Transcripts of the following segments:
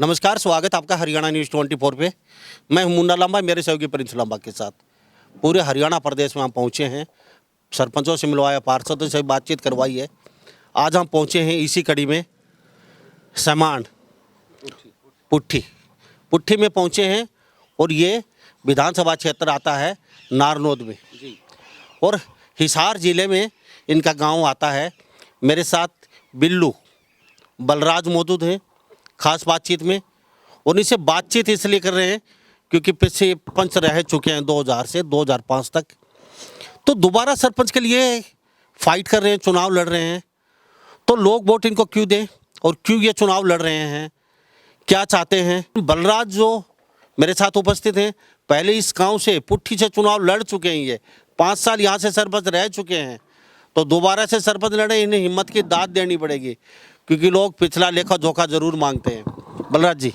नमस्कार, स्वागत आपका हरियाणा न्यूज़ 24 पे। मैं हूं मुन्ना लांबा, मेरे सहयोगी प्रिंस लांबा के साथ पूरे हरियाणा प्रदेश में हम पहुंचे हैं। सरपंचों से मिलवाया, पार्षदों से बातचीत करवाई है। आज हम पहुंचे हैं इसी कड़ी में समान पुट्ठी में पहुंचे हैं और ये विधानसभा क्षेत्र आता है नारनौद में और हिसार जिले में इनका गांव आता है। मेरे साथ बिल्लू बलराज मौजूद हैं खास बातचीत में। और इनसे बातचीत इसलिए कर रहे हैं क्योंकि पिछले पंच रह चुके हैं 2000 से 2005 तक, तो दोबारा सरपंच के लिए फाइट कर रहे हैं, चुनाव लड़ रहे हैं। तो लोग वोट इनको क्यों दें और क्यों ये चुनाव लड़ रहे हैं, क्या चाहते हैं। बलराज जो मेरे साथ उपस्थित हैं, पहले इस गांव से पुट्ठी से चुनाव लड़ चुके हैं। ये 5 साल यहाँ से सरपंच रह चुके हैं, तो दोबारा से सरपंच लड़े, इन्हें हिम्मत की दाद देनी पड़ेगी क्योंकि लोग पिछला लेखा जोखा जरूर मांगते हैं। बलराज जी,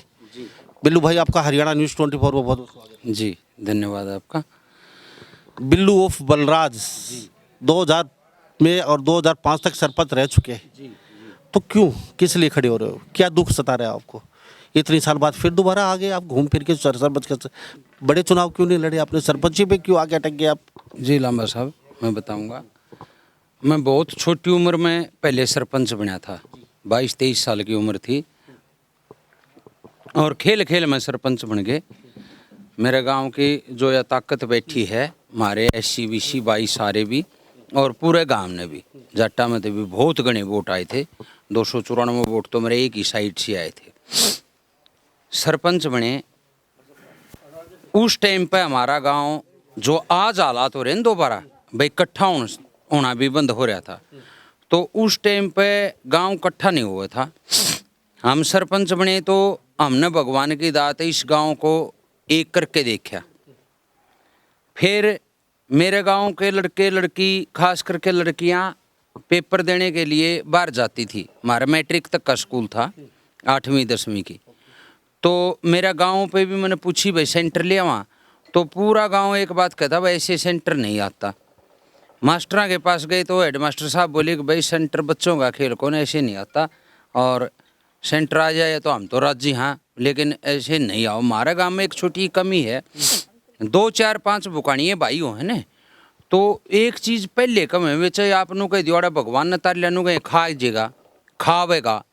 बिल्लू भाई, आपका हरियाणा न्यूज़ 24 पर बहुत बहुत स्वागत जी, धन्यवाद आपका। बिल्लू ऑफ बलराज 2000 में और 2005 तक सरपंच रह चुके हैं, तो क्यों, किस लिए खड़े हो रहे हो, क्या दुख सता रहा है आपको? इतनी साल बाद फिर दोबारा आ गए आप घूम फिर के सरपंच के बड़े चुनाव क्यों नहीं लड़े आपने? सरपंची पे क्यों आगे अटक गए आप? जी लांबा साहब, मैं बताऊंगा। मैं बहुत छोटी उम्र में पहले सरपंच बना था, 22-23 साल की उम्र थी और खेल खेल में सरपंच बन गए। मेरे गांव की जो यह ताकत बैठी है, हमारे SC BC 22 सारे भी और पूरे गांव ने भी, जाटा में तो भी बहुत घने वोट आए थे। 294 वोट तो मेरे एक ही साइड से आए थे। सरपंच बने उस टाइम पे हमारा गांव जो आज हालात हो रहे हैं दोबारा भाई इकट्ठा होना भी बंद हो रहा था, तो उस टाइम पे गांव इकट्ठा नहीं हुआ था। हम सरपंच बने तो हमने भगवान की दात इस गांव को एक करके देखा। फिर मेरे गांव के लड़के लड़की, खास करके लड़कियां, पेपर देने के लिए बाहर जाती थी। हमारा मैट्रिक तक का स्कूल था, 8वीं 10वीं की। तो मेरा गांव पे भी मैंने पूछी भाई सेंटर ले वहाँ, तो पूरा गांव एक बात कहता भाई ऐसे सेंटर नहीं आता। मास्टरों के पास गए तो हेड मास्टर साहब बोले कि भाई सेंटर बच्चों का खेल कौन, ऐसे नहीं आता, और सेंटर आ जाए तो हम तो राजी हाँ, लेकिन ऐसे नहीं आओ। हमारे गांव में एक छोटी कमी है, 2 4 5 बुकानिए भाई हो है ना, तो एक चीज़ पहले कम है, वे चाहे आपनों कह दिया भगवान ने तार लेनु कहीं खाएगा खावेगा,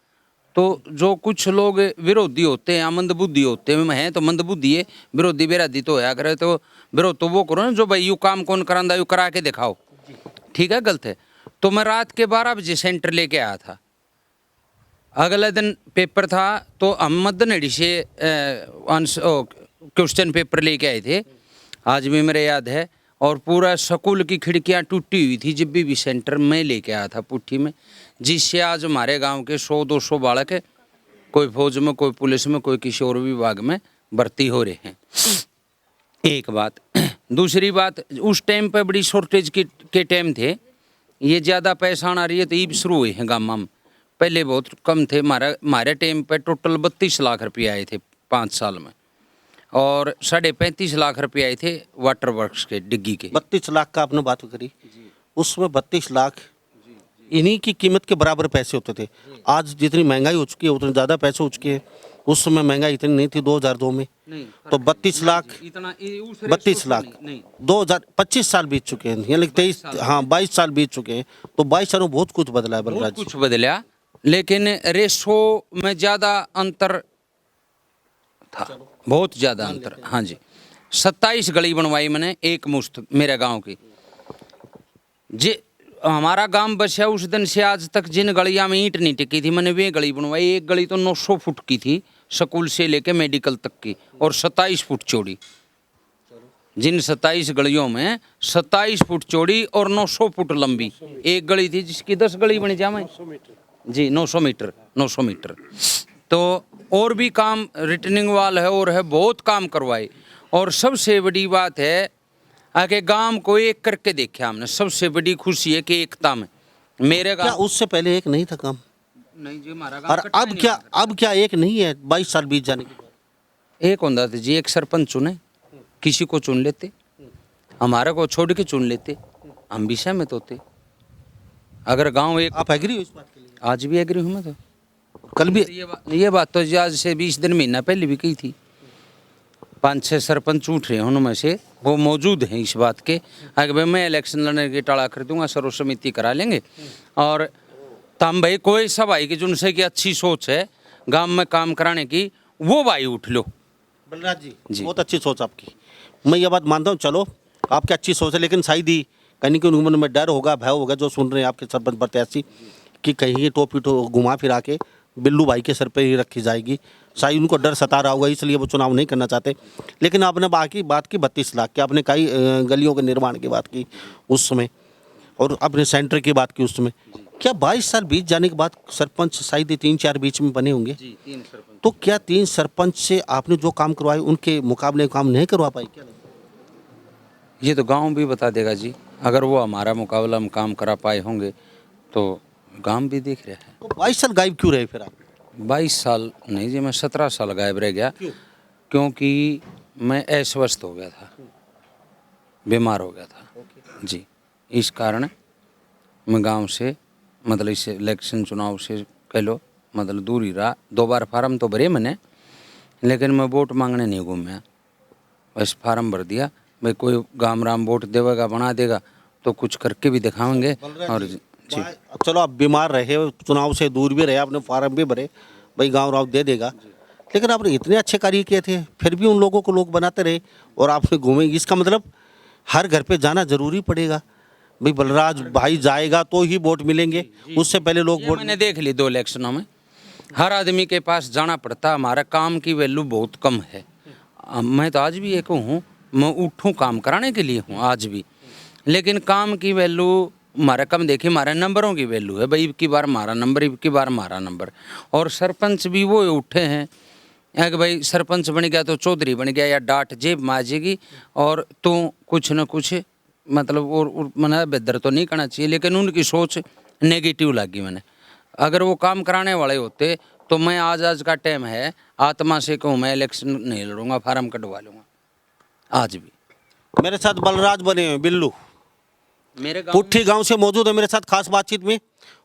तो जो कुछ लोग विरोधी होते हैं, मंदबुद्धि होते हैं तो मंदबुद्धि है, विरोधी बेराधी तो है, करे तो विरोध तो वो करो ना, जो भाई यू काम कौन करांदा यू करा के दिखाओ, ठीक है, गलत है। तो मैं रात के 12 बजे सेंटर लेके आया था। अगले दिन पेपर था तो हम मदनहेड़ी से क्वेश्चन पेपर लेके आए थे, आज भी मेरे याद है। और पूरा स्कूल की खिड़कियां टूटी हुई थी, जब भी सेंटर में लेके आया था पुट्ठी में, जिससे आज हमारे गांव के 100-200 बालक है, कोई फौज में, कोई पुलिस में, कोई किसी और विभाग में भर्ती हो रहे हैं। एक बात। दूसरी बात, उस टाइम पे बड़ी शॉर्टेज के टाइम थे, ये ज़्यादा पैसा आ रही है तो ये शुरू हुए हैं गाँव में। पहले बहुत कम थे। हमारे टाइम पे टोटल 32 लाख रुपये आए थे 5 साल में, और 35.5 लाख रुपये आए थे वाटर वर्क्स के डिग्गी के। 32 लाख का आपने बात करी, उसमें 32 लाख इन्हीं की कीमत के बराबर पैसे होते थे। आज जितनी महंगाई हो चुकी है उतने ज़्यादा पैसे हो चुके हैं। उस समय महंगाई इतनी नहीं थी 2002 में, तो 32 लाख 2025 साल बीत चुके हैं, यानी 22 साल बीत चुके हैं। तो 22 सालों में बहुत कुछ बदला है बलराज। कुछ बदला, लेकिन रेशो में ज़्यादा अंतर था, बहुत ज़्यादा अंतर। हाँ जी, 27 गली बनवाई मैंने एक मुश्त मेरे गांव की। जी, हमारा गांव बसा उस दिन से आज तक जिन गलियां में ईंट नहीं टिकी थी, मैंने वे गली बनवाई। एक गली तो 900 फुट की थी, स्कूल से लेके मेडिकल तक की, और 27 फुट चौड़ी। जिन 27 गलियों में 27 फुट चौड़ी और 900 फुट लंबी एक गली थी, जिसकी 10 गली बन जाए जी, 900 मीटर। तो और भी काम, रिटर्निंग वाल है और है, बहुत काम करवाए। और सबसे बड़ी बात है आगे गांव को एक करके देखा हमने। सबसे बड़ी खुशी है कि एकता में मेरे गांव। क्या उससे पहले एक नहीं था काम? नहीं जी, हमारा और अब क्या एक नहीं है 22 साल बीत जाने के बाद? एक होता था जी, एक सरपंच चुने, किसी को चुन लेते, हमारे को छोड़ के चुन लेते, हम भी सहमत होते। अगर गांव एक। आप एग्री हो इस बात के लिए? आज भी एग्री हूँ मैं तो। कल भी ये बात तो जी आज से 20 दिन महीना पहले भी कही थी। 5-6 सरपंच उठ रहे हैं, उनमें से वो मौजूद हैं इस बात के अगर भाई मैं इलेक्शन लड़ने की टाला कर दूंगा, सर्व समिति करा लेंगे और तम भाई कोई सब भाई की जिनसे की अच्छी सोच है गांव में काम कराने की, वो भाई उठ लो। बलराज जी, जी। बहुत अच्छी सोच आपकी, मैं ये बात मानता हूँ। चलो आपकी अच्छी सोच है, लेकिन शायद ही कहीं कि उनके मन में डर होगा, भय होगा, जो सुन रहे हैं आपके सरपंच प्रत्याशी कि कहीं ये टोपी घुमा फिरा के बिल्लू भाई के सर पे ही रखी जाएगी। शायद उनको डर सता रहा होगा, इसलिए वो चुनाव नहीं करना चाहते। लेकिन आपने बाकी बात की 32 लाख की, आपने कई गलियों के निर्माण की बात की उस समय, और अपने सेंटर की बात की उस समय। क्या 22 साल बीत जाने के बाद सरपंच शायद ही 3-4 बीच में बने होंगे, जी 3 सरपंच। तो क्या 3 सरपंच से आपने जो काम करवाए उनके मुकाबले काम नहीं करवा पाए क्या? ये तो गांव भी बता देगा जी, अगर वो हमारा मुकाबला हम काम करा पाए होंगे तो गांव भी देख रहा है। तो 22 साल गायब क्यों रहे फिर आप? 22 साल नहीं जी, मैं 17 साल गायब रह गया। क्योंकि मैं अस्वस्थ हो गया था, बीमार हो गया था जी। इस कारण मैं गांव से मतलब इस इलेक्शन चुनाव से कह लो मतलब दूर ही रहा। 2 बार फार्म तो भरे मैंने, लेकिन मैं वोट मांगने नहीं घूमया, बस फार्म भर दिया। भाई कोई गाम राम वोट देगा बना देगा तो कुछ करके भी दिखाएंगे। और जी चलो आप बीमार रहे, चुनाव से दूर भी रहे, आपने फार्म भी भरे, भाई गाँव राव दे देगा, लेकिन आपने इतने अच्छे कार्य किए थे, फिर भी उन लोगों को लोग बनाते रहे और आपने घूमेंगे। इसका मतलब हर घर पे जाना जरूरी पड़ेगा, भाई बलराज भाई जाएगा तो ही वोट मिलेंगे, उससे पहले लोग ये वोट। मैंने देख ली 2 इलेक्शनों में, हर आदमी के पास जाना पड़ता। हमारा काम की वैल्यू बहुत कम है। मैं तो आज भी एक हूँ, मैं उठूँ काम कराने के लिए हूँ आज भी, लेकिन काम की वैल्यू हमारा कम। देखिए हमारे नंबरों की वैल्यू है, भाई की बार हमारा नंबर, की बार हमारा नंबर। और सरपंच भी वो उठे हैं कि भाई सरपंच बन गया तो चौधरी बन गया या डांट जेब में आ जाएगी और तो कुछ न कुछ मतलब और मना बेहतर तो नहीं करना चाहिए। लेकिन उनकी सोच नेगेटिव लगी मैंने। अगर वो काम कराने वाले होते तो मैं आज का टाइम है आत्मा से कहूँ मैं इलेक्शन नहीं लड़ूंगा, फार्म कटवा लूँगा आज भी। मेरे साथ बलराज बने हैं बिल्लू, मेरे गाँव पुट्ठी गांव से मौजूद है मेरे साथ खास बातचीत में,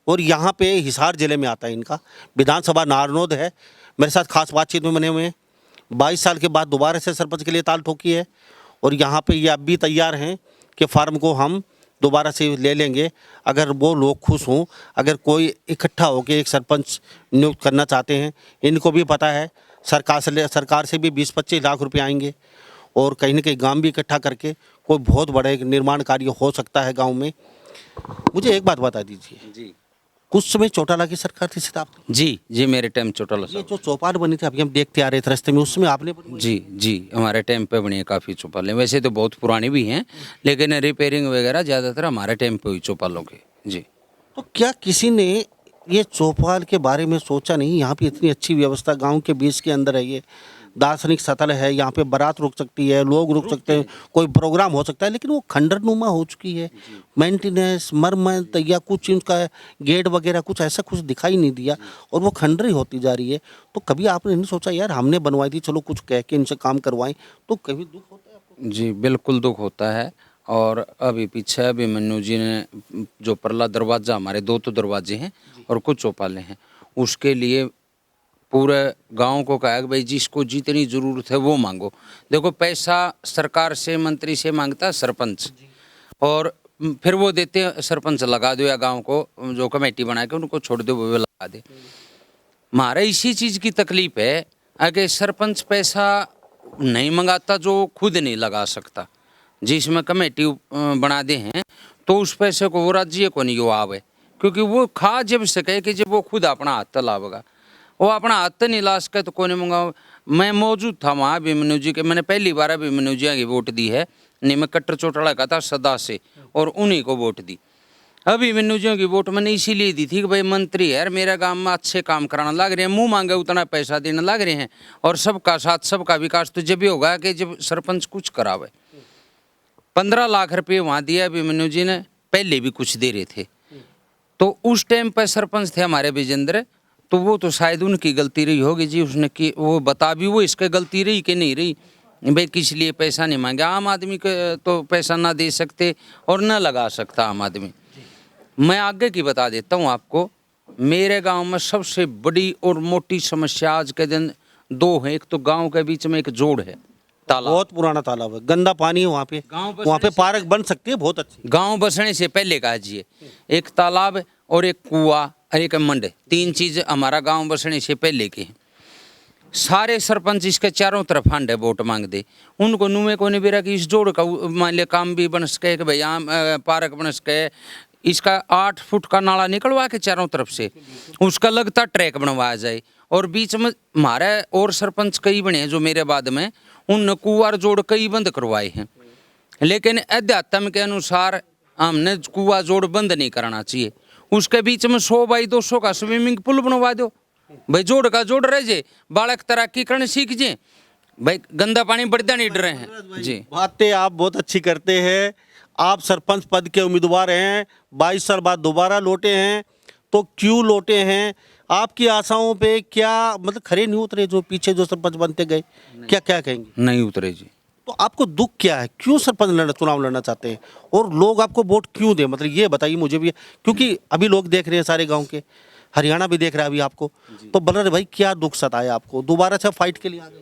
और यहाँ पे हिसार जिले में आता है इनका विधानसभा नारनौद है। मेरे साथ खास बातचीत में बने हुए हैं। 22 साल के बाद दोबारा से सरपंच के लिए ताल ठोकी है, और यहाँ पे ये अब भी तैयार हैं कि फार्म को हम दोबारा से ले लेंगे अगर वो लोग खुश हों। अगर कोई इकट्ठा होकर एक सरपंच नियुक्त करना चाहते हैं, इनको भी पता है सरकार से भी 20-25 लाख रुपए आएंगे, और कहीं ना कहीं गांव भी इकट्ठा करके कोई बहुत बड़ा एक निर्माण कार्य हो सकता है गांव में। मुझे एक बात बता दीजिए, जी कुछ समय चौटाला की सरकार थी सिर्फ आपने, जी मेरे टाइम चौटाला ये साहब। जो चौपाल बनी थी अभी हम देखते आ रहे थे रास्ते में, उसमें आपने बनवाई? जी हमारे टाइम पे बनी है काफ़ी चौपालें, वैसे तो बहुत पुरानी भी हैं लेकिन रिपेयरिंग वगैरह ज़्यादातर हमारे टाइम पे हुई चौपालों की जी। तो क्या किसी ने ये चौपाल के बारे में सोचा नहीं? यहाँ पे इतनी अच्छी व्यवस्था गांव के बीच के अंदर है, ये दार्शनिक स्थल है, यहाँ पे बारात रुक सकती है, लोग रुक सकते हैं, कोई प्रोग्राम हो सकता है, लेकिन वो खंडरनुमा हो चुकी है। मेंटेनेंस मरम्मत या कुछ इनका गेट वगैरह कुछ ऐसा कुछ दिखाई नहीं दिया, और वो खंडर ही होती जा रही है। तो कभी आपने नहीं सोचा यार हमने बनवाई थी, चलो कुछ कह के इनसे काम करवाएं? तो कभी दुख होता है आपको? जी बिल्कुल दुख होता है। और अभी पीछे अभिमन्यु जी ने जो परला दरवाज़ा, हमारे 2 तो दरवाजे हैं और कुछ चौपालें हैं, उसके लिए पूरे गांव को कहा कि भाई जिसको जितनी ज़रूरत है वो मांगो। देखो पैसा सरकार से मंत्री से मांगता है सरपंच, और फिर वो देते हैं सरपंच लगा दो या गांव को जो कमेटी बना के उनको छोड़ दो वो लगा दे। हमारा इसी चीज़ की तकलीफ है अगर सरपंच पैसा नहीं मंगाता जो खुद नहीं लगा सकता, जिसमें कमेटी बना दे हैं तो उस पैसे को वो राज्य को नहीं आवे, क्योंकि वो खा जब सके कि जब वो खुद अपना हाथ लावेगा। वो अपना हाथ नहीं ला सके तो कौन मंगाओ। मैं मौजूद था वहाँ अभिमन्यु जी के, मैंने पहली बार अभिमन्यु जी की वोट दी है, नहीं मैं कट्टर चौटाला का था सदा से, और उन्हीं को वोट दी। अभिमन्यु जी की वोट मैंने इसीलिए दी थी कि भाई मंत्री यार मेरे गांव में अच्छे काम कराना लग रहे हैं, मुंह मांगे उतना पैसा देने लग रहे हैं, और सबका साथ सबका विकास तो जब भी होगा कि जब सरपंच कुछ करावे। 15 लाख रुपये वहाँ दिया अभिमन्यु जी ने, पहले भी कुछ दे रहे थे। तो उस टाइम पर सरपंच थे हमारे विजेंद्र, तो वो तो शायद उनकी गलती रही होगी जी, उसने कि वो बता भी वो इसके गलती रही कि नहीं रही, भाई किस लिए पैसा नहीं मांगे। आम आदमी को तो पैसा ना दे सकते और ना लगा सकता आम आदमी। मैं आगे की बता देता हूँ आपको, मेरे गांव में सबसे बड़ी और मोटी समस्या आज के दिन दो है। एक तो गांव के बीच में एक जोड़ है, तालाब। बहुत पुराना तालाब है, गंदा पानी है वहाँ पे। गाँव बसने वहाँ पे से- पार्क बन सकती है बहुत अच्छी। गांव बसने से पहले का जी एक तालाब है और एक कुआ और एक मंड, तीन चीज हमारा गांव बसने से पहले की है। सारे सरपंच इसके चारों तरफ फंड है, वोट मांग दे। उनको नुए को नहीं बेरा कि इस जोड़ का मान लिया काम भी बन सके कि भाई यहाँ पार्क बन सके। इसका 8 फुट का नाला निकलवा के चारों तरफ से उसका लगता ट्रैक बनवाया जाए। और बीच में हमारे और सरपंच कई बने हैं जो मेरे बाद में, उन कुआर जोड़ कई बंद करवाए हैं। लेकिन अध्यात्म के अनुसार हमने कुआ जोड़ बंद नहीं करना चाहिए। उसके बीच में 100 बाई 200 का स्विमिंग पूल बनवा दो भाई, जोड़ का जोड़ रह जे, बालक तैराकी करने सीख जे भाई, गंदा पानी बढ़ता नहीं डर रहे हैं जी। बातें आप बहुत अच्छी करते हैं। आप सरपंच पद के उम्मीदवार हैं, 22 साल बाद दोबारा लौटे हैं, तो क्यों लौटे हैं? आपकी आशाओं पे क्या मतलब खरे नहीं उतरे जो पीछे जो सरपंच बनते गए? क्या क्या कहेंगे? नहीं उतरे जी। तो आपको दुख क्या है? क्यों सरपंच चुनाव लड़ना चाहते हैं और लोग आपको वोट क्यों दें? मतलब ये बताइए मुझे भी, क्योंकि अभी लोग देख रहे हैं सारे गांव के, हरियाणा भी देख रहा है अभी आपको। तो बलर भाई क्या दुख सताया आपको? दोबारा से फाइट के लिए आ गए?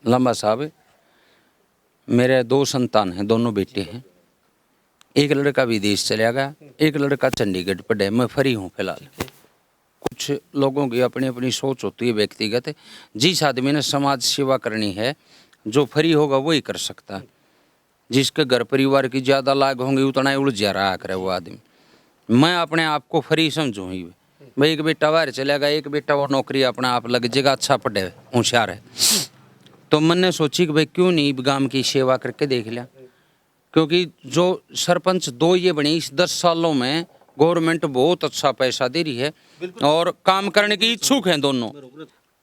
लंबा साहब, मेरे 2 संतान हैं, दोनों बेटे हैं। एक लड़का विदेश चला गया, एक लड़का चंडीगढ़ पढ़े। मैं फ्री हूँ फिलहाल। कुछ लोगों की अपनी अपनी सोच होती है व्यक्तिगत। जिस आदमी ने समाज सेवा करनी है, जो फ्री होगा वही कर सकता है। जिसके घर परिवार की ज़्यादा लाग होंगी उतना ही उलझा रहा करे वो आदमी। मैं अपने आप को फ्री समझूँ ही भाई। एक बेटा बाहर चलेगा, एक बेटा वो नौकरी अपना आप लग जाएगा, अच्छा पढ़े होशियार है। तो मैंने सोची कि भाई क्यों नहीं गांव की सेवा करके देख लिया। क्योंकि जो सरपंच 2 ये बनी, इस 10 सालों में गवर्नमेंट बहुत अच्छा पैसा दे रही है और काम करने की इच्छुक हैं दोनों।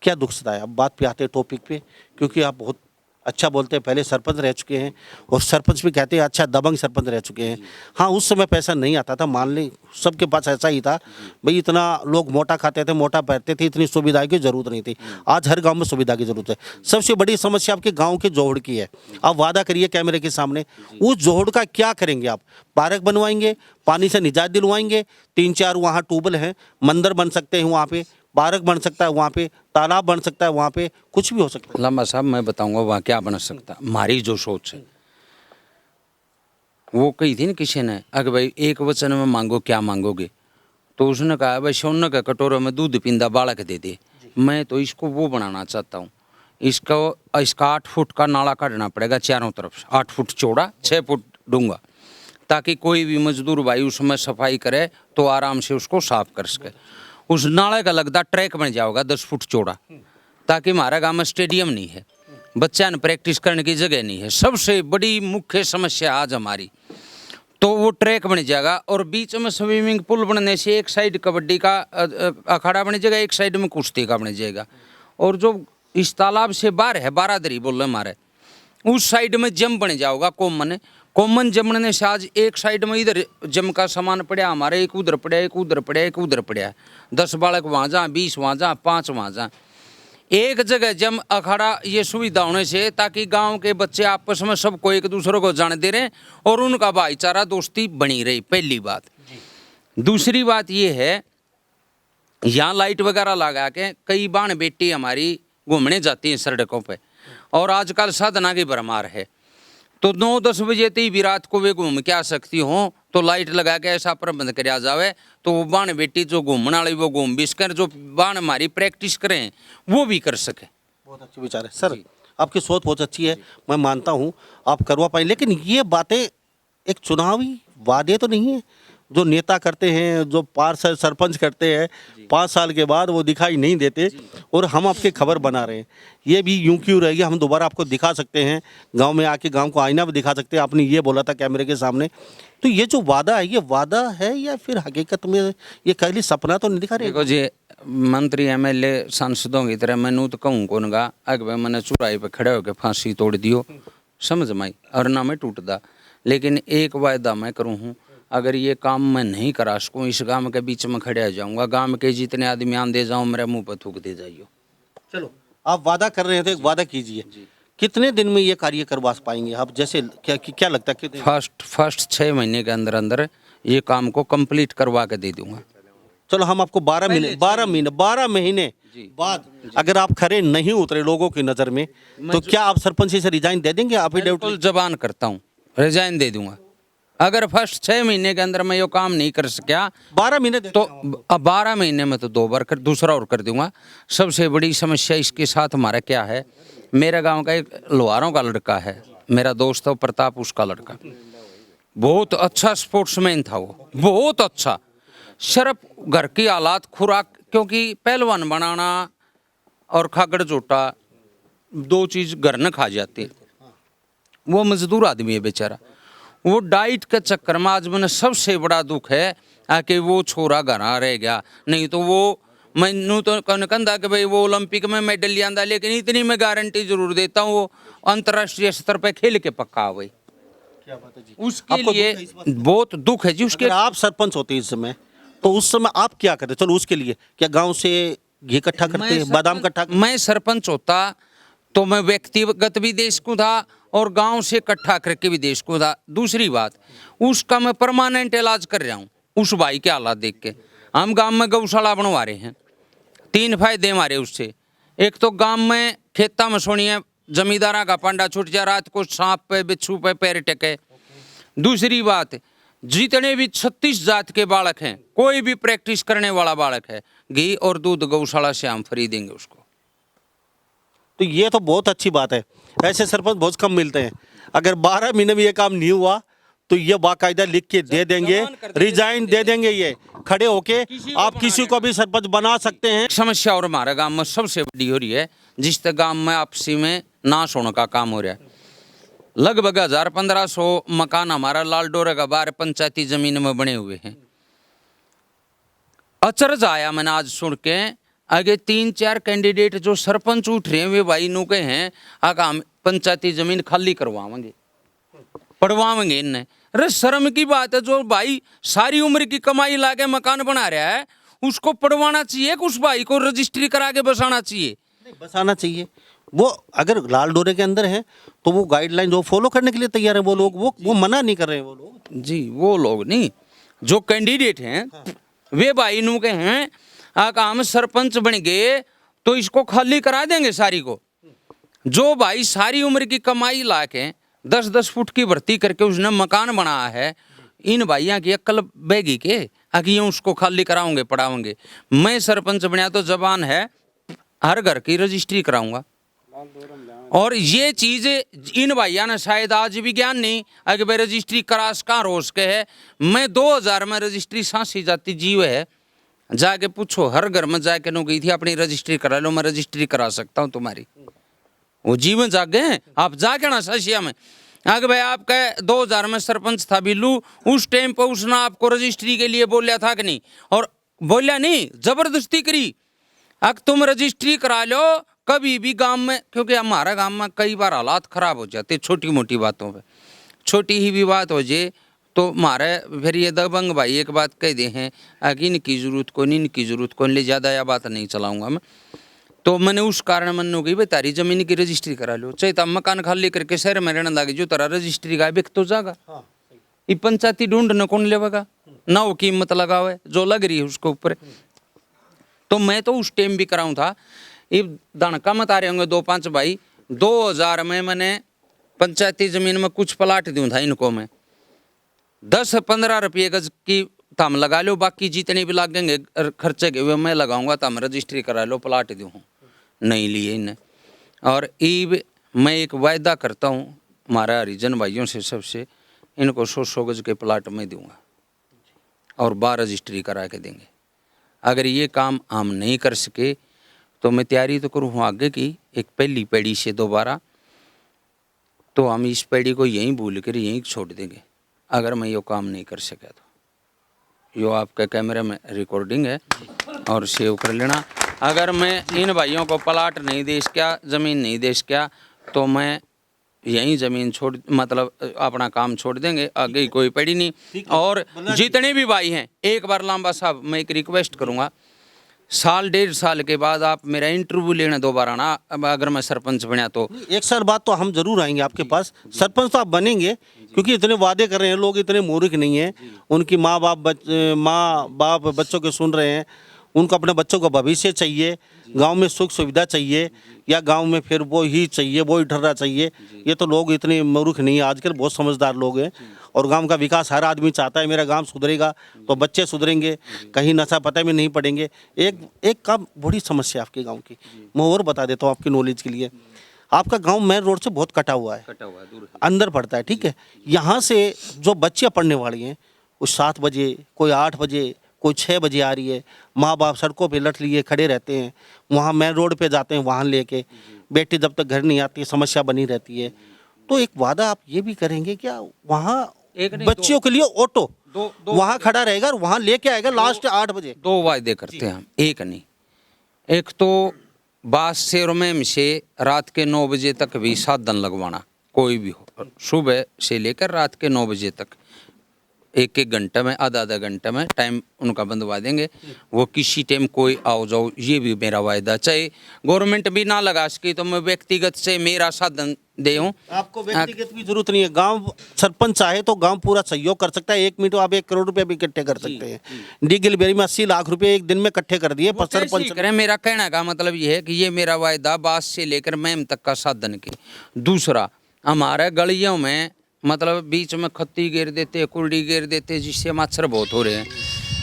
क्या दुख सताया? अब बात पे आते हैं टॉपिक पे, क्योंकि आप बहुत अच्छा बोलते हैं, पहले सरपंच रह चुके हैं और सरपंच भी कहते हैं अच्छा दबंग सरपंच रह चुके हैं। हाँ, उस समय पैसा नहीं आता था, मान लें सबके पास ऐसा ही था भाई। इतना लोग मोटा खाते थे, मोटा पहनते थे, इतनी सुविधा की जरूरत नहीं थी। आज हर गांव में सुविधा की जरूरत है। सबसे बड़ी समस्या आपके गांव के जोहड़ की है। आप वादा करिए कैमरे के सामने, उस जोहड़ का क्या करेंगे आप? पार्क बनवाएंगे, पानी से निजात दिलवाएंगे, 3-4 वहाँ ट्यूबवेल हैं, मंदिर बन सकते हैं वहाँ पे, पार्क बन सकता है वहाँ पे, तालाब बन सकता है वहाँ पे, कुछ भी हो सकता है। लंबा साहब मैं बताऊंगा वहाँ क्या बन सकता। हमारी जो सोच है वो कही थी ना किसी ने, अगर भाई एक वचन में मांगो क्या मांगोगे, तो उसने कहा भाई सोने के कटोरे में दूध पींदा बालक दे दे। मैं तो इसको वो बनाना चाहता हूँ। इसका 8 फुट का नाला काटना पड़ेगा चारों तरफ से, 8 फुट चौड़ा, 6 फुट डूंगा, ताकि कोई भी मजदूर भाई उसमें सफाई करे तो आराम से उसको साफ कर सके। उस नाले का लगता ट्रैक बन जाएगा 10 फुट चौड़ा, ताकि हमारा गांव में स्टेडियम नहीं है, बच्चा ने प्रैक्टिस करने की जगह नहीं है। सबसे बड़ी मुख्य समस्या आज हमारी, तो वो ट्रैक बन जाएगा। और बीच में स्विमिंग पूल बनने से एक साइड कबड्डी का अखाड़ा बन जाएगा, एक साइड में कुश्ती का बन जाएगा। और जो इस तालाब से बाहर है, बारादरी बोल रहे हमारे, उस साइड में जम बन जाओगा कॉमन जमने से आज एक साइड में इधर जम का सामान पड़ा हमारे, एक उधर पड़ा, एक उधर पड़ा, एक उधर पड़ा, 10 बालक वहाँ जा, 20 वहाँ जा, 5 वहाँ जा, एक जगह जम अखाड़ा। ये सुविधा होने से ताकि गांव के बच्चे आपस में सबको एक दूसरे को जान दे रहे और उनका भाईचारा दोस्ती बनी रही, पहली बात। दूसरी बात ये है, यहाँ लाइट वगैरह लगा के कई बाण बेटी हमारी घूमने जाती हैं सड़कों पे, और आजकल साधना की भरमार है। तो 9-10 बजे तक भी रात को वे घूम के आ सकती हो, तो लाइट लगा के ऐसा प्रबंध कराया जावे तो वो बाण बेटी जो घूमने वाली वो घूम भी सकें, जो बाण हमारी प्रैक्टिस करें वो भी कर सके। बहुत अच्छे विचार है सर, आपकी सोच बहुत अच्छी है, मैं मानता हूँ आप करवा पाए। लेकिन ये बातें एक चुनावी वादे तो नहीं है जो नेता करते हैं, जो पार्षद सरपंच करते हैं, 5 साल के बाद वो दिखाई नहीं देते और हम आपकी खबर बना रहे हैं। ये भी यूं क्यों रहेगी? हम दोबारा आपको दिखा सकते हैं, गांव में आके गांव को आईना भी दिखा सकते हैं। आपने ये बोला था कैमरे के सामने, तो ये जो वादा है, ये वादा है या फिर हकीकत में ये खाली सपना तो नहीं दिखा रहे? देखो जी, मंत्री MLA सांसदों की तरह मैंने तो कहूँ कौन गा, अगर मैंने चुराई पे खड़े होकर फांसी तोड़ दियो, समझ माई और ना मैं टूटदा। लेकिन एक वायदा मैं करूँ हूँ, अगर ये काम मैं नहीं करा सकूँ, इस गांव के बीच में खड़े आ जाऊँगा, गांव के जितने आदमी आन दे जाऊँ मेरे मुंह पर थूक दे जाइयो। चलो, आप वादा कर रहे हैं तो एक वादा कीजिए, कितने दिन में ये कार्य करवा पाएंगे आप? जैसे क्या लगता है कि फर्स्ट 6 महीने के अंदर अंदर ये काम को कंप्लीट करवा के दे दूंगा। चलो हम आपको 12 महीने बाद अगर आप खरे नहीं उतरे लोगों की नज़र में, तो क्या आप सरपंच से रिजाइन दे देंगे? आप बिल्कुल जबान करता हूँ, रिजाइन दे दूंगा। अगर फर्स्ट 6 महीने के अंदर मैं ये काम नहीं कर सका 12 महीने तो अब 12 महीने में तो 2 बार कर दूसरा और कर दूंगा। सबसे बड़ी समस्या इसके साथ हमारा क्या है, मेरे गांव का एक लोहारों का लड़का है, मेरा दोस्त है प्रताप, उसका लड़का बहुत अच्छा स्पोर्ट्समैन था, वो बहुत अच्छा। सिर्फ घर की हालात खुराक, क्योंकि पहलवान बनाना और खागड़ जोटा 2 चीज़ घर न खा जाती, वो मजदूर आदमी है बेचारा। वो डाइट के चक्कर में आज मैंने सबसे बड़ा दुख है कि वो छोरा घर रह गया, नहीं तो वो मैनू तो कहता कि भाई वो ओलंपिक में मेडल लिया, लेकिन इतनी मैं गारंटी जरूर देता हूँ वो अंतर्राष्ट्रीय स्तर पे खेल के पक्का हो भाई। क्या बात है जी? उसके लिए बहुत दुख है जी। उसके अगर आप सरपंच होते इस समय, तो उस समय आप क्या करते? चलो उसके लिए क्या गांव से घी इकट्ठा करते, बादाम इकट्ठा करते? मैं सरपंच होता तो मैं व्यक्तिगत भी देश को था और गांव से इकट्ठा करके भी देश को था। दूसरी बात, उसका मैं परमानेंट इलाज कर रहा हूँ उस भाई के हालात देख के। हम गांव में गौशाला बनवा रहे हैं, 3 फायदे हमारे उससे। एक तो गांव में खेता में सोनिए जमींदारा का पांडा छूट जा, रात को सांप पे बिच्छू पे पैर टेके। दूसरी बात, जितने भी 36 जात के बालक हैं, कोई भी प्रैक्टिस करने वाला बालक है, घी और दूध गौशाला से हम फ्री देंगे उसको। तो ये तो बहुत अच्छी बात है, ऐसे सरपंच बहुत कम मिलते हैं। अगर 12 महीने में ये काम नहीं हुआ तो ये बाकायदा लिख के दे देंगे, रिजाइन दे देंगे, ये खड़े होके आप किसी को भी सरपंच बना सकते हैं। समस्या और हमारे गांव में सबसे बड़ी हो रही है, जिससे गांव में आपसी में नाश होने का काम हो रहा है। लगभग 1000-1500 मकान हमारा लाल डोरे का बाहर पंचायती जमीन में बने हुए हैं। अचरज आया मैंने आज सुन के, आगे 3-4 कैंडिडेट जो सरपंच उठ रहे हैं वे भाई नु के हैं आगे हम पंचायती जमीन खाली करवाएंगे, पड़वाएंगे इन्हें। अरे शर्म की बात है, जो भाई सारी उम्र की कमाई लाके मकान बना रहा है उसको पड़वाना चाहिए कि उस भाई को रजिस्ट्री करा के बसाना चाहिए? बसाना चाहिए। वो अगर लाल डोरे के अंदर है तो वो गाइडलाइन जो फॉलो करने के लिए तैयार है, वो लोग वो मना नहीं कर रहे हैं वो लोग जी। वो लोग नहीं, जो कैंडिडेट हैं वे भाई नु के हैं आका हम सरपंच बन गए तो इसको खाली करा देंगे सारी को। जो भाई सारी उम्र की कमाई ला के 10-10 फुट की भर्ती करके उसने मकान बनाया है, इन भाइयों की अक्ल बहगी के आगे उसको खाली कराओगे पढ़ाओगे। मैं सरपंच बनया तो जबान है हर घर की रजिस्ट्री कराऊंगा। और ये चीज इन भाइयों ने शायद आज भी ज्ञान नहीं आगे भाई रजिस्ट्री करास कहाँ रोज के है। मैं 2000 में रजिस्ट्री सांसी जाति जीव है, जाके पूछो हर घर में जाके नो गई थी अपनी रजिस्ट्री करा लो, मैं रजिस्ट्री करा सकता हूँ तुम्हारी। वो जीवन जाग गए हैं, आप जाके ना सासिया में आगे भाई आपका 2000 में सरपंच था बिल्लू, उस टाइम पर उसने आपको रजिस्ट्री के लिए बोलिया था कि नहीं? और बोलिया नहीं, जबरदस्ती करी अग तुम रजिस्ट्री करा लो कभी भी गांव में। क्योंकि हमारा गांव में कई बार हालात खराब हो जाते छोटी मोटी बातों पे, छोटी ही भी बात हो जाए तो हमारे फिर ये दबंग भाई एक बात कह दे हैं आगे इनकी जरूरत को नहीं, इनकी जरूरत को ले ज़्यादा यह बात नहीं चलाऊंगा मैं। तो मैंने उस कारण मन हो गई भाई तारी जमीन की रजिस्ट्री करा लो, चाहे तब मकान खाली करके शहर में रहने लगे, जो तारा रजिस्ट्री का बिक तो जागा। ये पंचायती ढूंढ न कौन लेगा ना, वो कीमत लगावे जो लग रही है उसको ऊपर। तो मैं तो उस टाइम भी कराऊँ था। ये दणका मत आ रहे होंगे 2-5 भाई, 2000 में मैंने पंचायती जमीन में कुछ प्लाट दूँ था इनको, मैं 10-15 रुपये गज की तम लगा लो, बाकी जितने भी लगेंगे खर्चे के वे मैं लगाऊंगा, तम रजिस्ट्री करा लो, प्लाट दूँ नहीं लिए इन्हें। और ये मैं एक वायदा करता हूँ हमारा हरिजन भाइयों से सबसे, इनको 100 गज के प्लाट में दूंगा और 12 रजिस्ट्री करा के देंगे। अगर ये काम हम नहीं कर सके तो मैं तैयारी तो करूँ आगे की एक पहली पीढ़ी से दोबारा, तो हम इस पीढ़ी को यहीं भूल कर यहीं छोड़ देंगे अगर मैं ये काम नहीं कर सका तो। यो आपके कैमरे में रिकॉर्डिंग है और सेव कर लेना। अगर मैं इन भाइयों को प्लाट नहीं दे सका, ज़मीन नहीं दे सका, तो मैं यहीं ज़मीन छोड़ मतलब अपना काम छोड़ देंगे, आगे ही कोई पड़ी नहीं। और जितने भी भाई हैं एक बार लांबा साहब मैं एक रिक्वेस्ट करूँगा, साल 1.5 साल के बाद आप मेरा इंटरव्यू लेने दोबारा ना, अब अगर मैं सरपंच बना तो। 1 साल बाद तो हम जरूर आएंगे आपके पास। सरपंच तो आप बनेंगे, क्योंकि इतने वादे कर रहे हैं लोग, इतने मूर्ख नहीं है। उनकी माँ बाप बच्चों के सुन रहे हैं। उनको अपने बच्चों का भविष्य चाहिए, गांव में सुख सुविधा चाहिए, या गांव में फिर वो ही चाहिए, वो ही ठहरना चाहिए। ये तो लोग इतने मूर्ख नहीं है, आजकल बहुत समझदार लोग हैं। और गांव का विकास हर आदमी चाहता है। मेरा गांव सुधरेगा तो बच्चे सुधरेंगे, कहीं नशा पता में नहीं पड़ेंगे। एक काम बड़ी समस्या आपके गांव की मैं और बता देता हूँ आपकी नॉलेज के लिए। आपका गांव मेन रोड से बहुत कटा हुआ है, दूर है। अंदर पड़ता है, ठीक है। यहाँ से जो बच्चियाँ पढ़ने वाली हैं वो 7 बजे, कोई 8 बजे, कोई 6 बजे आ रही है। माँ बाप सड़कों पे लट लिए खड़े रहते हैं, वहाँ मेन रोड पे जाते हैं वाहन लेके। बेटी जब तक घर नहीं आती समस्या बनी रहती है। तो एक वादा आप ये भी करेंगे क्या, वहाँ एक नहीं, बच्चियों के लिए ऑटो दो वहाँ खड़ा रहेगा और वहाँ लेके आएगा लास्ट 8 बजे? 2 वायदे करते हैं हम, एक नहीं। एक तो बास शहरों से रात के 9 बजे तक भी साधन लगवाना, कोई भी हो, सुबह से लेकर रात के 9 बजे तक, 1-1 घंटे में, आधा घंटे में टाइम उनका बंदवा देंगे। वो किसी टाइम कोई आओ जाओ, ये भी मेरा वायदा। चाहे गवर्नमेंट भी ना लगा सके तो मैं व्यक्तिगत से मेरा साधन दे हूँ। आपको व्यक्तिगत की जरूरत नहीं है। गांव सरपंच चाहे तो गांव पूरा सहयोग कर सकता है। 1 मिनट आप 1 करोड़ रुपए भी इकट्ठे कर सकते हैं। डी गिलबेरी में 80 लाख रुपए एक दिन में इकट्ठे कर दिए पर सरपंच करें। मेरा कहने का मतलब ये है कि ये मेरा वायदा बास से लेकर मैम तक का साधन के। दूसरा, हमारे गलियों में मतलब बीच में खत्ती गिर देते, कुर्डी गिर देते, जिससे मच्छर बहुत हो रहे हैं।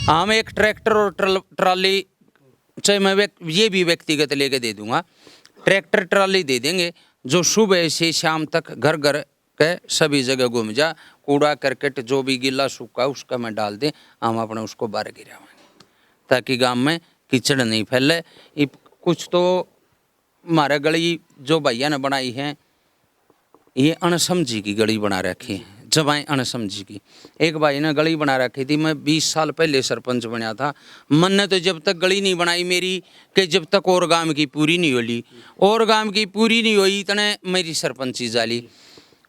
हम एक ट्रैक्टर और ट्राली, चाहे मैं ये भी व्यक्तिगत लेके दे दूंगा, ट्रैक्टर ट्राली दे देंगे जो सुबह से शाम तक घर घर के सभी जगह घूम जा, कूड़ा करकट जो भी गिला सूखा उसका मैं डाल दें, हम अपने उसको बाहर गिरावाएंगे ताकि गांव में कीचड़ नहीं फैले। कुछ तो हमारा गली जो भैया ने बनाई है, ये अनसमझी की गली बना रखी है, जवाएं अनसमझी की। एक भाई ने गली बना रखी थी, मैं 20 साल पहले सरपंच बना था। मन ने तो जब तक गली नहीं बनाई मेरी कि जब तक और गांव की पूरी नहीं होली, और गांव की पूरी नहीं हुई इतने मेरी सरपंची जाली।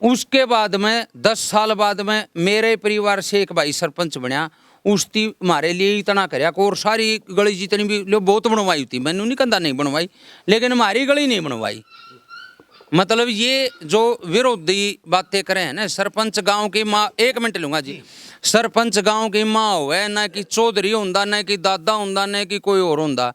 उसके बाद में 10 साल बाद में मेरे परिवार से एक भाई सरपंच बना, उसकी हमारे लिए इतना कराया को, और सारी गली जितनी भी लोग बहुत बनवाई थी, मैंने नहीं कंधा नहीं बनवाई, लेकिन हमारी गली नहीं बनवाई। मतलब ये जो विरोधी बातें करें हैं ना, सरपंच गांव की माँ, 1 मिनट लूंगा जी, सरपंच गांव की माँ हुए ना कि चौधरी होंदा, ना कि दादा होंदा, ना कि कोई और होंदा,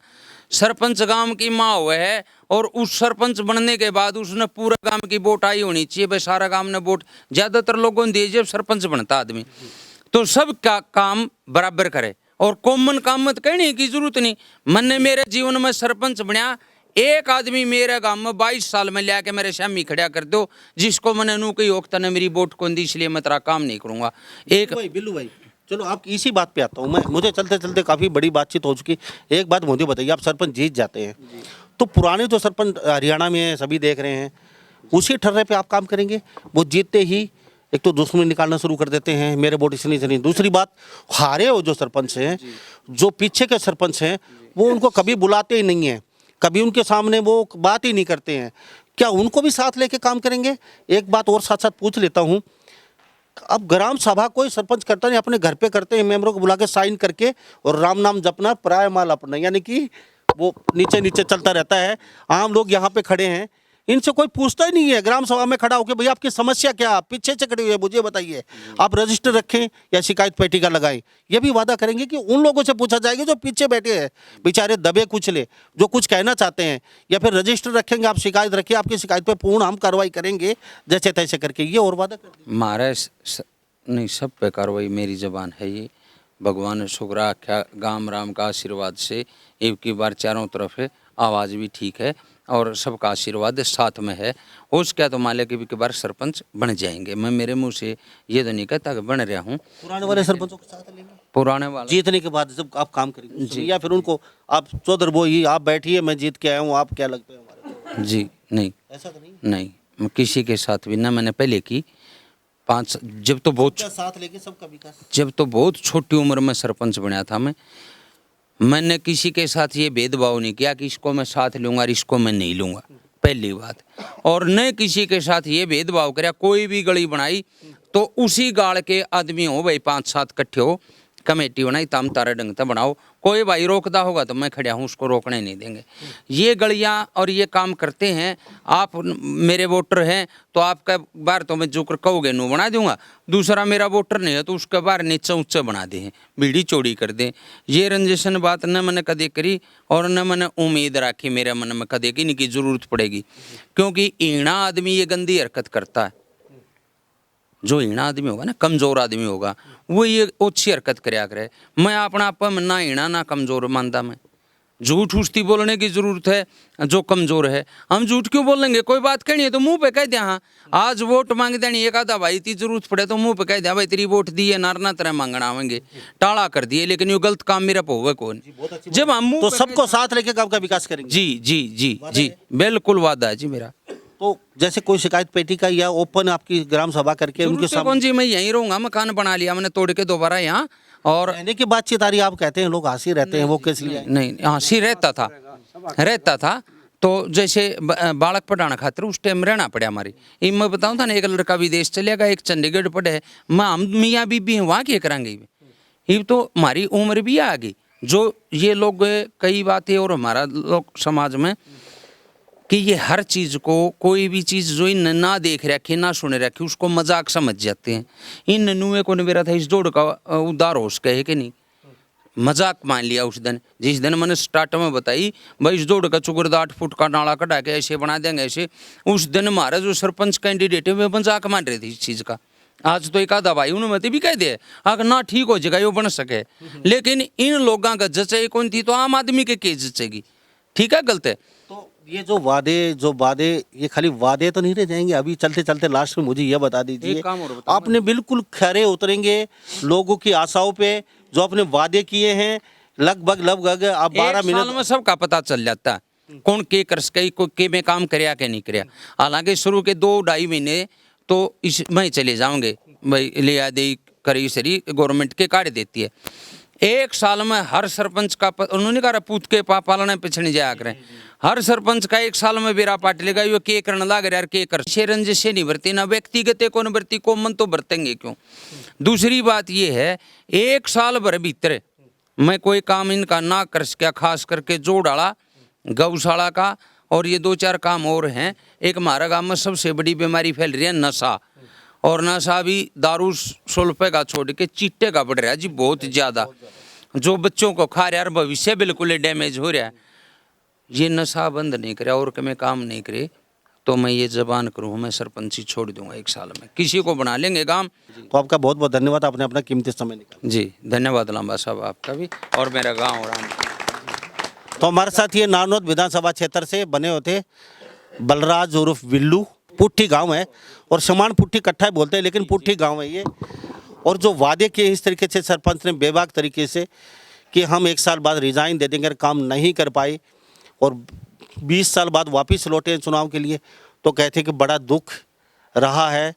सरपंच गांव की माँ हुए है। और उस सरपंच बनने के बाद उसने पूरा गांव की वोट आई होनी चाहिए भाई, सारा गांव ने वोट ज्यादातर लोगों ने दिए जब सरपंच बनता आदमी, तो सब का काम बराबर करे। और कॉमन काम मत कहने की जरूरत नहीं। मैंने मेरे जीवन में सरपंच बना, एक आदमी मेरे गांव में 22 साल में लिया के मेरे सामने खड़ा कर दो, जिसको मैंने नू कही होता ने मेरी वोट कौन दी, इसलिए मैं तेरा काम नहीं करूंगा। एक बिल्लू भाई चलो आप इसी बात पे आता हूँ मैं, मुझे चलते चलते काफ़ी बड़ी बातचीत हो चुकी। एक बात मुझे बताइए, आप सरपंच जीत जाते हैं तो पुराने जो सरपंच हरियाणा में हैं सभी देख रहे हैं, उसी ठर्रे पे आप काम करेंगे? वो जीतते ही एक तो दुश्मनी निकालना शुरू कर देते हैं, मेरे वोट इसलिए नहीं। दूसरी बात, हारे हो जो सरपंच हैं, जो पीछे के सरपंच हैं, वो उनको कभी बुलाते ही नहीं हैं, कभी उनके सामने वो बात ही नहीं करते हैं। क्या उनको भी साथ लेके काम करेंगे? एक बात और साथ साथ पूछ लेता हूँ, अब ग्राम सभा कोई सरपंच करता नहीं, अपने घर पे करते हैं, मेंबरों को बुला के साइन करके और राम नाम जपना, पराय माल अपना, यानी कि वो नीचे नीचे चलता रहता है। आम लोग यहाँ पे खड़े हैं, इनसे कोई पूछता ही नहीं है ग्राम सभा में खड़ा होकर, भैया आपकी समस्या क्या, आप पीछे से खड़े हुए मुझे बताइए, आप रजिस्टर रखें या शिकायत पेटिका लगाएं। ये भी वादा करेंगे कि उन लोगों से पूछा जाएगा जो पीछे बैठे हैं, बेचारे दबे कुचले, जो कुछ कहना चाहते हैं, या फिर रजिस्टर रखेंगे, आप शिकायत रखिए, आपकी शिकायत पे पूर्ण हम कार्रवाई करेंगे जैसे तैसे करके, ये और वादा कर हमारे नहीं सब पे कार्रवाई मेरी जबान है। ये भगवान शुक्र आख्या गाम राम का आशीर्वाद से एक की बार चारों तरफ है, आवाज़ भी ठीक है और सबका आशीर्वाद साथ में है। उसका तो माले के बार सरपंच बन जाएंगे। मैं मेरे मुंह से ये तो नहीं कहता कि बन रहा हूँ। पुराने वाले सरपंचों के साथ लेंगे, पुराने वाले जीतने के बाद जब आप काम करेंगे जी, या फिर उनको आप चौधर बोई आप बैठिए मैं जीत के आया हूँ, आप क्या लगते हैं हमारे जी? नहीं, ऐसा तो नहीं। नहीं, मैं किसी के साथ भी ना, मैंने पहले की 5 जब तो बहुत साथ लेके सबका विकास, जब तो बहुत छोटी उम्र में सरपंच बना था मैंने किसी के साथ ये भेदभाव नहीं किया कि इसको मैं साथ लूंगा और इसको मैं नहीं लूंगा, पहली बात। और न किसी के साथ ये भेदभाव कराया, कोई भी गली बनाई तो उसी गाड़ के आदमी हो भाई 5-7 इकट्ठे हो, कमेटी बनाई, तम तारे ढंग से बनाओ, कोई भाई रोकता होगा तो मैं खड़ा हूँ, उसको रोकने नहीं देंगे। ये गलियाँ और ये काम करते हैं। आप मेरे वोटर हैं तो आपका बार तो मैं जो कर कहोगे नू बना दूंगा, दूसरा मेरा वोटर नहीं है तो उसके बार नीचे ऊंचे बना दे, बीड़ी चौड़ी कर दे। ये रंजिशन बात न मैंने कदे करी और न मैंने उम्मीद रखी मेरे मन में कदे की नहीं की जरूरत पड़ेगी, क्योंकि ईणा आदमी ये गंदी हरकत करता है। जो ईणा आदमी होगा ना, कमजोर आदमी होगा, वो ये अच्छी हरकत करया करे। मैं अपना आप ना ईणा ना कमजोर मानता। मैं झूठ उठती बोलने की जरूरत है। जो कमजोर है हम झूठ क्यों बोलेंगे? कोई बात कहनी है तो मुंह पे कह दिया। हाँ, आज वोट मांग देनी, एक आधा भाई इतनी जरूरत पड़े तो मुंह पे कह दिया भाई तेरी वोट दी है, नारना तरह मांगना आवेंगे, टाला कर दिए। लेकिन ये गलत काम मेरा होगा कौन? जब हम मुंह तो पे सबको साथ लेके गांव का विकास करेंगे। जी जी जी जी बिल्कुल वादा है जी मेरा। तो जैसे कोई शिकायत पेटी का या ओपन आपकी ग्राम सभा करके उनके जरूरत है कौन जी, मैं यहीं रहूंगा। मकान बना लिया मैंने तोड़ के दोबारा यहाँ, और रहने की बातचीत आ रही है। आप कहते हैं लोग हंसी रहते हैं, वो किस लिए? नहीं हंसी रहता था तो जैसे बालक पढ़ाना खातिर उस टाइम रहना पड़ा हमारी। ये मैं बताऊँ था ना, एक लड़का विदेश चलेगा, एक चंडीगढ़ पढ़े है, मैं हम मियाँ बीबी हैं, वहाँ क्या करेंगे? ये तो हमारी उम्र भी आ गई। जो ये लोग कई बातें और हमारा लोग समाज में कि ये हर चीज़ को, कोई भी चीज़ जो इन ना देख रखे ना सुने रखे उसको मजाक समझ जाते हैं। इन ननुए को मेरा था इस जोड़ का उद्धार हो सके है कि नहीं, मजाक मान लिया उस दिन। जिस दिन मैंने स्टार्ट में बताई भाई इस जोड़ का चुगरदा 8 फुट का नाला कटा के ऐसे बना देंगे ऐसे, उस दिन हमारा जो सरपंच कैंडिडेट है वे मजाक मान रहे थे इस चीज़ का। आज तो एक आधा भाई उन्होंने भी कह दिया अगर ना ठीक हो जाएगा ये बन सके, लेकिन इन लोगों का जचे कौन थी तो आम आदमी के केस जचेगी। ठीक है, गलत है। तो ये जो वादे ये खाली वादे तो नहीं रह जाएंगे? अभी चलते चलते लास्ट में मुझे ये बता दीजिए, एक काम और बताओ, आपने बिल्कुल खरे उतरेंगे लोगों की आशाओं पे, जो आपने वादे किए हैं लगभग आप 12 एक साल मिनट में सबका पता चल जाता है कौन के कर सके, कोई के में काम करया के नहीं करया। हालांकि शुरू के 2-2.5 महीने तो इस में चले जाओगे भाई, लिया दे करी सरी गवर्नमेंट के कार्य देती है। एक साल में हर सरपंच का उन्होंने कहा पूत के पालने पिछड़ी जाया करें, हर सरपंच का एक साल में बेरा पाट लेगा यो के करने लाग रहा के कर शेरन जैसे नहीं बरती ना व्यक्तिगत कौन बरती को मन तो बरतेंगे क्यों। दूसरी बात ये है एक साल भर भीतर मैं कोई काम इनका ना कर सका, खास करके जो डाला गौशाला का, और ये 2-4 काम और हैं। एक हमारा गाँव में सबसे बड़ी बीमारी फैल रही है नशा, और नशा भी दारू सुल्फे का छोड़ के चिट्टे का बढ़ रहा है जी बहुत ज़्यादा, जो बच्चों को खा रहा है, भविष्य बिल्कुल डैमेज हो रहा है। ये नशा बंद नहीं करे और मैं काम नहीं करे तो मैं ये जबान करूँ मैं सरपंची छोड़ दूंगा, 1 साल में किसी को बना लेंगे काम। तो आपका बहुत बहुत धन्यवाद, आपने अपना कीमती समय निकाला। जी धन्यवाद लांबा साहब आपका भी और मेरा गाँव और तो हमारे साथ ये नारनौद विधानसभा क्षेत्र से बने होते बलराज उर्फ बिल्लू, पुट्ठी गांव है और समान पुट्ठी कट्ठा है बोलते हैं लेकिन पुट्ठी गांव है ये। और जो वादे किए इस तरीके से सरपंच ने बेबाक तरीके से कि हम 1 साल बाद रिजाइन दे देंगे, काम नहीं कर पाए और 20 साल बाद वापस लौटे चुनाव के लिए, तो कहते कि बड़ा दुख रहा है।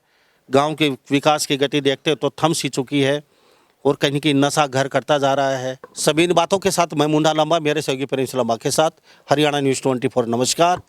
गांव के विकास की गति देखते तो थम सी चुकी है और कहीं की नशा घर करता जा रहा है। सभी इन बातों के साथ मैं मुंडा लंबा, मेरे सहयोगी प्रेम लंबा के साथ हरियाणा न्यूज़ 24 नमस्कार।